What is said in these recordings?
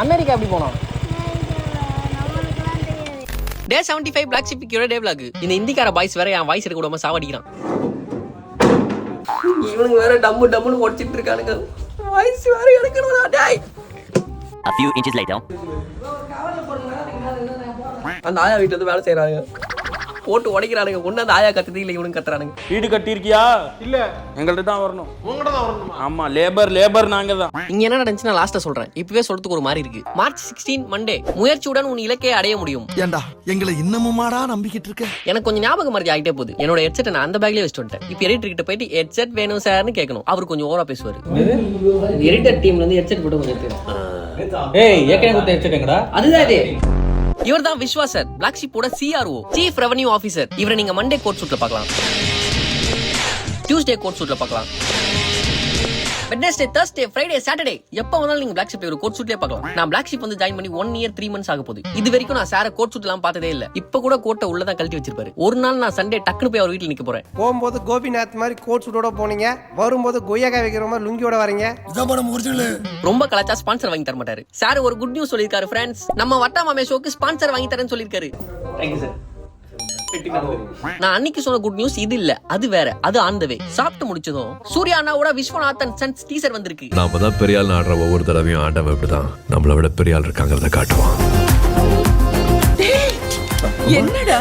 America எப்படி போனோம்? டே 75 black ship கியூரே டே vlog. இந்த இந்திக்கார பாய்ஸ் வேற என் வாய்ஸ் எடுக்க விடாம சாவடிக்கிறான். இவனுங்க வேற டம்முன்னு ஓடிச்சிட்டு இருக்கானுங்க. வாய்ஸ் வேற எடுக்கணும்டா டேய். A few inches later. அந்த ஆயா வீட்டுல இருந்து வேலை செய்யறாங்க. போட்டு உடைக்கிறானுங்க. ஒண்ணு அந்த ஆயா கத்துது இல்ல இவனுங்க கத்துறானுங்க. வீடு கட்டியிருக்கியா? இல்ல, எங்கள்ட்ட தான் வரணும். உங்கள்ட்ட தான் வரணும். ஆமா, லேபர் நாங்க தான். இங்க என்ன நடந்துச்சு நான் லாஸ்டா சொல்றேன். இப்பவே சொல்றதுக்கு ஒரு மாதிரி இருக்கு. March 16 Monday. முயற்சியுடன் உன் இலக்கை அடைய முடியும். ஏண்டா எங்களை இன்னமுமாடா நம்பிக்கிட்டு இருக்க? எனக்கு கொஞ்சம் ஞாபகம் மறதி ஆகிட்டே போகுது. என்னோட ஹெட்செட் நான் அந்த பேக்லயே வச்சுட்டு வந்துட்டேன். இப்போ எடிட்டர் கிட்ட போயிட்டு ஹெட்செட் வேணும் சார்னு கேட்கணும். அவர் கொஞ்சம் ஓவரா பேசுவாரு. எடிட்டர் டீம்ல இருந்து ஹெட்செட் போட்டு கொஞ்சம் எடுத்துறேன். ஏய் ஏற்கனவே கொடுத்த ஹெட்செட் எங்கடா? அதுதான் இது. இவர் தான் விஸ்வா சார், பிளாக் ஷிப்போட CRO, சீஃப் ரெவன்யூ ஆபீசர். இவரை நீங்க மண்டே கோட் சூட்ல பார்க்கலாம், டியூஸ்டே கோட் சூட்ல பார்க்கலாம், வெட்னஸ்டே, தர்ஸ்டே, ஃப்ரைடே, சாட்டர்டே எப்ப வந்தாலும் நீங்க பிளாக் ஷிப் ஒரு கோட் சூட்லயே பார்க்கலாம். நான் பிளாக் ஷிப் வந்து ஜாயின் பண்ணி 1 year 3 months ஆக போகுது. இது வரைக்கும் நான் சார கோட் சூட் எல்லாம் பார்த்ததே இல்ல. இப்ப கூட கோட்டை உள்ளதான் கழட்டி வச்சிருப்பாரு. ஒரு நாள் நான் சண்டே டக்குனு போய் அவர் வீட்டுல நிக்க போறேன். போகும்போது கோபிநாத் மாதிரி கோட் சூட்டோட போனீங்க, வரும்போது கொய்யாக்காய் வைக்கிற மாதிரி லுங்கியோட வரீங்க. ரொம்ப கலாச்சா ஸ்பான்சர் வாங்கி தர மாட்டாரு. சார் ஒரு குட் நியூஸ் சொல்லிருக்காரு ஃப்ரெண்ட்ஸ். நம்ம வட்டா மாமே ஷோக்கு ஸ்பான்சர் வாங்கி தரேன்னு சொல்லிருக்காரு. Thank you sir. நான் அன்னைக்கு சொன்ன குட் நியூஸ் இது இல்ல, அது வேற. அது ஆன் தி வே. சாப்பிட்டு முடிச்சதும் சூர்யா அண்ணாவோட விஸ்வநாதன் சன்ஸ் டீசர் வந்திருக்கு. நாம தான் பெரிய ஆள் ஆடுற ஒவ்வொரு தடவையும் ஆண்டவன் இப்படிதான் நம்மளை விட பெரிய ஆள் இருக்காங்கிறத காட்டுவான். என்னடா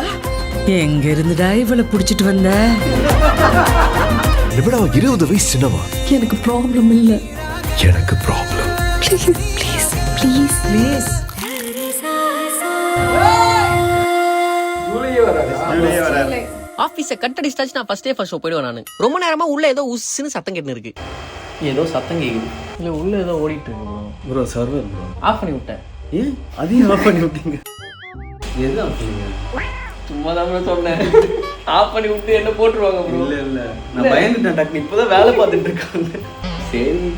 எங்க இருந்துடா இவளை புடிச்சிட்டு வந்த? விட 20 வயசு சின்னவா. எனக்கு ப்ராப்ளம் இல்ல. எனக்கு ப்ராப்ளம். ப்ளீஸ் ஆபீஸ கட் அடிச்சாச்சு நான் ஃபர்ஸ்ட் டே ஃபர்ஸ்ட் ஷோ போயிடுவேன் நானு. ரொம்ப நேரமா உள்ள ஏதோ உஸ்ன்னு சத்தம் கேட்டு இருக்கு. ஏதோ சத்தம் கேக்குது. இல்ல உள்ள ஏதோ ஓடிட்டு இருக்கு ப்ரோ சர்வர் ப்ரோ. ஆஃப் பண்ணி விட்டேன். ஏன் அதையும் ஆஃப் பண்ணி விட்டீங்க? எது ஆஃப் பண்ணீங்க? சும்மா தான் சொன்னேன். ஆஃப் பண்ணி விட்டு என்ன போட்டுருவாங்க ப்ரோ. இல்ல நான் பயந்துட்டேன். டக்கு இப்பதான் வேலை பார்த்துட்டு இருக்காங்க. சரி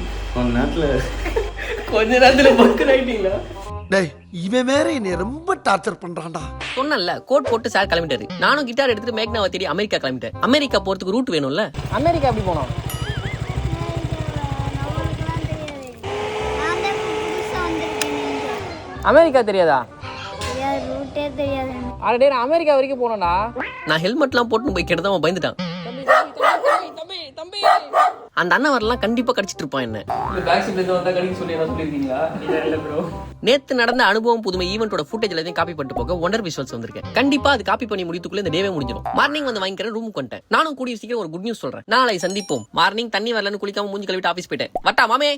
கொஞ்ச நேரத்துல பக்கு ஆயிட்டீங்களா? டேய் இவன் வேற என்னை ரொம்ப டார்ச்சர் பண்றான்டா. சொன்னல கோட் போட்டு சார் கிளம்பிட்டாரு. நானும் கிட்டார் எடுத்துட்டு மேக்னாவை தேடி அமெரிக்கா கிளம்பிட்டேன். அமெரிக்கா போறதுக்கு ரூட் வேணும்ல. அமெரிக்கா எப்படி போனோம்? அமெரிக்கா தெரியாதா? அடடே நான் அமெரிக்கா வரைக்கும் போனோம்டா. நான் ஹெல்மெட்லாம் போட்டு போய் கேட்டதான் அவன் பயந்துட்டான். அந்த அண்ணன் வரலாம் கண்டிப்பா கடிச்சிட்டு இருப்பான் என்ன. நேத்து நடந்த அனுபவம் புதுமை ஈவென்ட்டோட ஃபுட்டேஜ் எல்லாத்தையும் காப்பி பண்ணிட்டு போக ஒண்டர் விஷுவல்ஸ் வந்திருக்கேன். கண்டிப்பா அது காப்பி பண்ணி முடித்துக்குள்ள இந்த டேவே முடிஞ்சிடும். மார்னிங் வந்து வாங்கிக்கிறேன், ரூமுக்கு வந்துட்டேன். நானும் கூடிய சீக்கிரம் ஒரு குட் நியூஸ் சொல்றேன். நாளை சந்திப்போம். மார்னிங் தண்ணி வரலன்னு குளிக்காம மூஞ்சி கழுவிட்டு ஆபீஸ் போயிட்டேன். வட்டா மாமே.